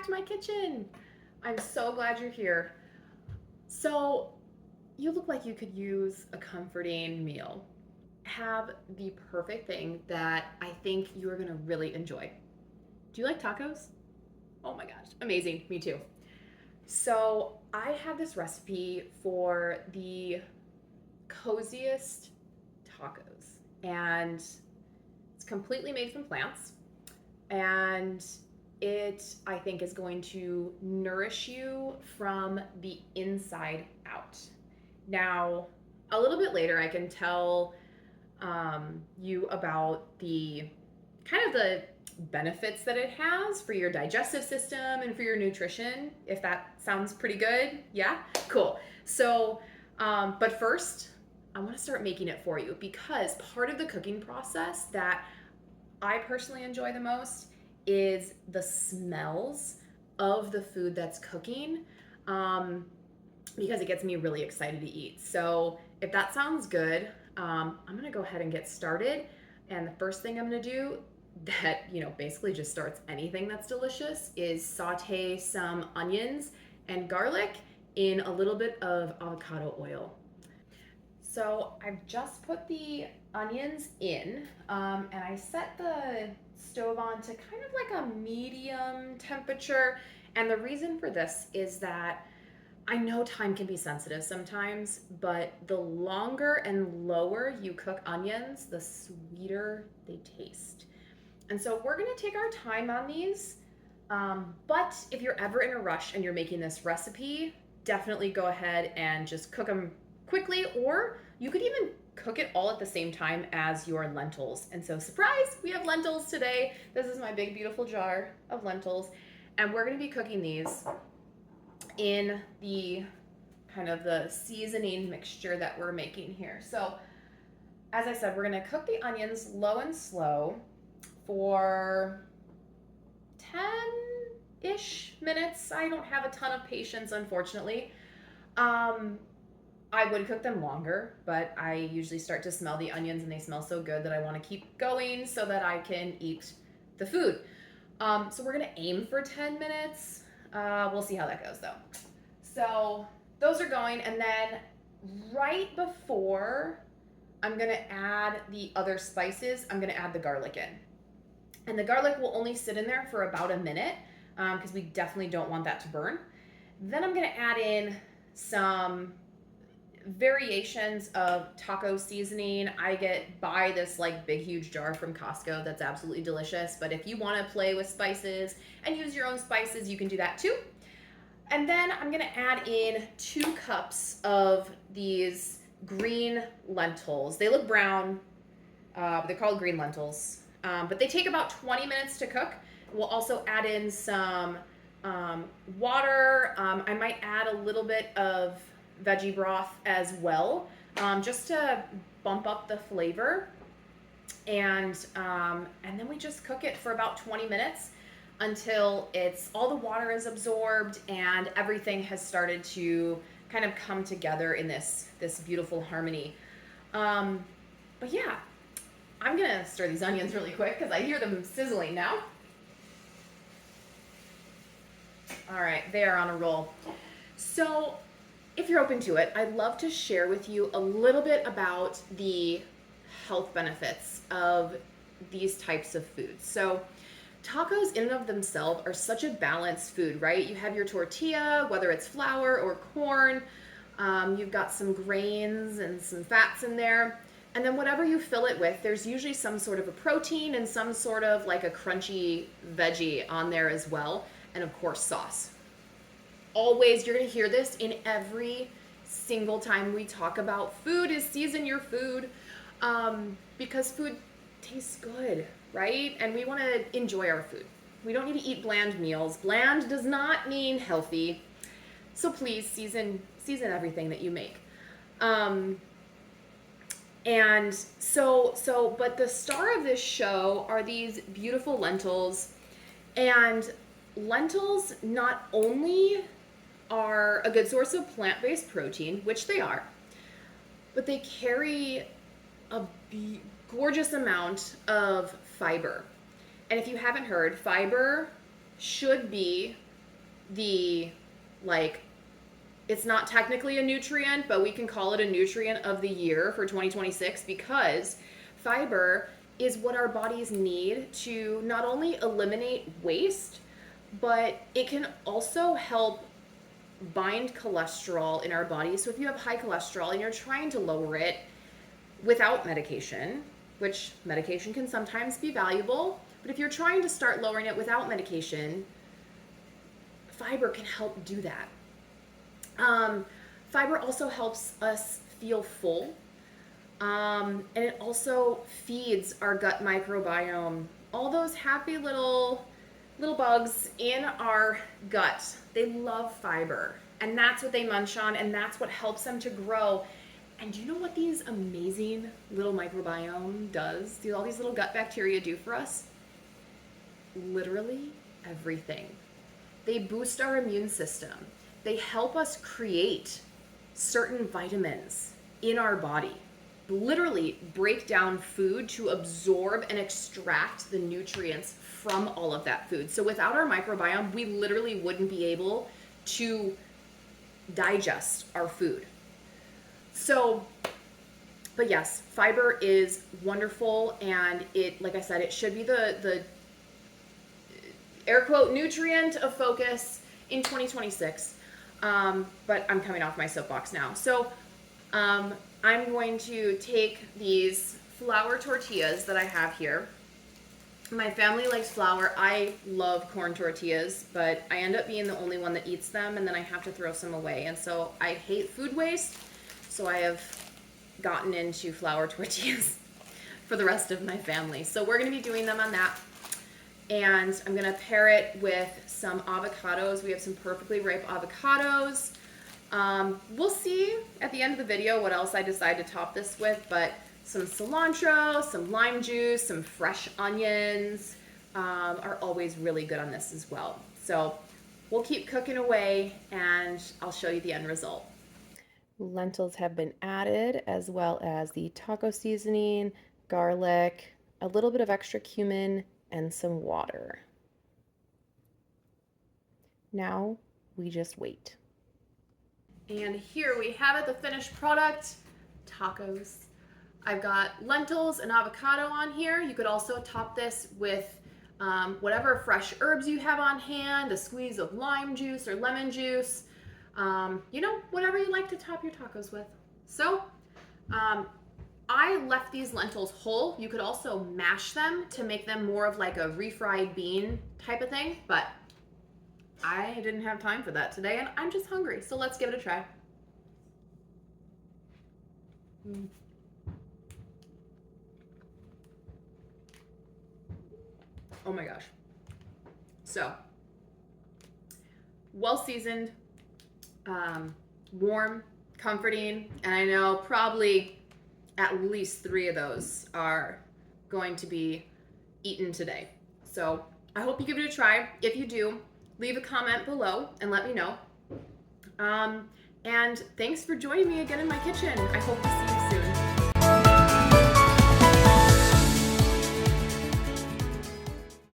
back to my kitchen. I'm so glad you're here. So, you look like you could use a comforting meal. Have the perfect thing that I think you are gonna really enjoy. Do you like tacos? Oh my gosh, amazing. Me too. So, I have this recipe for the coziest tacos, and it's completely made from plants. And it, I think, is going to nourish you from the inside out. Now, a little bit later, I can tell you about the kind of the benefits that it has for your digestive system and for your nutrition, if that sounds pretty good. Yeah, cool. So, but first, I want to start making it for you because part of the cooking process that I personally enjoy the most is the smells of the food that's cooking, um, because it gets me really excited to eat. So if that sounds good, I'm gonna go ahead and get started. And the first thing I'm gonna do that, basically just starts anything that's delicious is saute some onions and garlic in a little bit of avocado oil. So I've just put the onions in, and I set the stove on to kind of like a medium temperature. And the reason for this is that I know time can be sensitive sometimes, but the longer and lower you cook onions, the sweeter they taste. And so we're gonna take our time on these. But if you're ever in a rush and you're making this recipe, definitely go ahead and just cook them quickly, or you could even cook it all at the same time as your lentils. And so, surprise, we have lentils today. This is my big, beautiful jar of lentils. And we're gonna be cooking these in the kind of the seasoning mixture that we're making here. So, as I said, we're gonna cook the onions low and slow for 10-ish minutes. I don't have a ton of patience, unfortunately. I would cook them longer, but I usually start to smell the onions and they smell so good that I want to keep going so that I can eat the food. So we're gonna aim for 10 minutes. We'll see how that goes though. So those are going, and then right before I'm gonna add the other spices, I'm gonna add the garlic in. And the garlic will only sit in there for about a minute because we definitely don't want that to burn. Then I'm gonna add in some variations of taco seasoning. I buy this like big huge jar from Costco that's absolutely delicious, but if you want to play with spices and use your own spices, you can do that too. And then I'm going to add in 2 cups of these green lentils. They look brown, they're called green lentils, but they take about 20 minutes to cook. We'll also add in some water. I might add a little bit of veggie broth as well, just to bump up the flavor. And then we just cook it for about 20 minutes until it's all the water is absorbed and everything has started to kind of come together in this beautiful harmony. But yeah, I'm gonna stir these onions really quick because I hear them sizzling now. All right, they are on a roll. So if you're open to it, I'd love to share with you a little bit about the health benefits of these types of foods. So tacos in and of themselves are such a balanced food, right? You have your tortilla, whether it's flour or corn, you've got some grains and some fats in there. And then whatever you fill it with, there's usually some sort of a protein and some sort of like a crunchy veggie on there as well. And of course, sauce. Always, you're gonna hear this in every single time we talk about food, is season your food, because food tastes good, right? And we wanna enjoy our food. We don't need to eat bland meals. Bland does not mean healthy. So please season everything that you make. And but the star of this show are these beautiful lentils. And lentils not only are a good source of plant-based protein, which they are, but they carry a gorgeous amount of fiber. And if you haven't heard, fiber should be the, like, it's not technically a nutrient, but we can call it a nutrient of the year for 2026 because fiber is what our bodies need to not only eliminate waste, but it can also help bind cholesterol in our body. So if you have high cholesterol and you're trying to lower it without medication, which medication can sometimes be valuable, but if you're trying to start lowering it without medication, fiber can help do that. Fiber also helps us feel full, and it also feeds our gut microbiome. All those happy little bugs in our gut, they love fiber, and that's what they munch on, and that's what helps them to grow. And do you know what these amazing little microbiome does? Do all these little gut bacteria do for us? Literally everything. They boost our immune system. They help us create certain vitamins in our body. Literally break down food to absorb and extract the nutrients from all of that food. So without our microbiome, we literally wouldn't be able to digest our food. So, but yes, fiber is wonderful, and it, like I said, it should be the air quote nutrient of focus in 2026. But I'm coming off my soapbox now. So I'm going to take these flour tortillas that I have here. My family likes flour. I love corn tortillas, but I end up being the only one that eats them, and then I have to throw some away. And so I hate food waste, so I have gotten into flour tortillas for the rest of my family. So we're going to be doing them on that. And I'm going to pair it with some avocados. We have some perfectly ripe avocados. We'll see at the end of the video what else I decide to top this with, but some cilantro, some lime juice, some fresh onions are always really good on this as well. So we'll keep cooking away, and I'll show you the end result. Lentils have been added, as well as the taco seasoning, garlic, a little bit of extra cumin, and some water. Now we just wait. And here we have it, the finished product, tacos. I've got lentils and avocado on here. You could also top this with whatever fresh herbs you have on hand, a squeeze of lime juice or lemon juice, you know, whatever you like to top your tacos with. So I left these lentils whole. You could also mash them to make them more of like a refried bean type of thing, but I didn't have time for that today, and I'm just hungry, so let's give it a try. Oh my gosh. So, well seasoned, warm, comforting, and I know probably at least 3 of those are going to be eaten today. So I hope you give it a try. If you do, leave a comment below and let me know. And thanks for joining me again in my kitchen. I hope to see you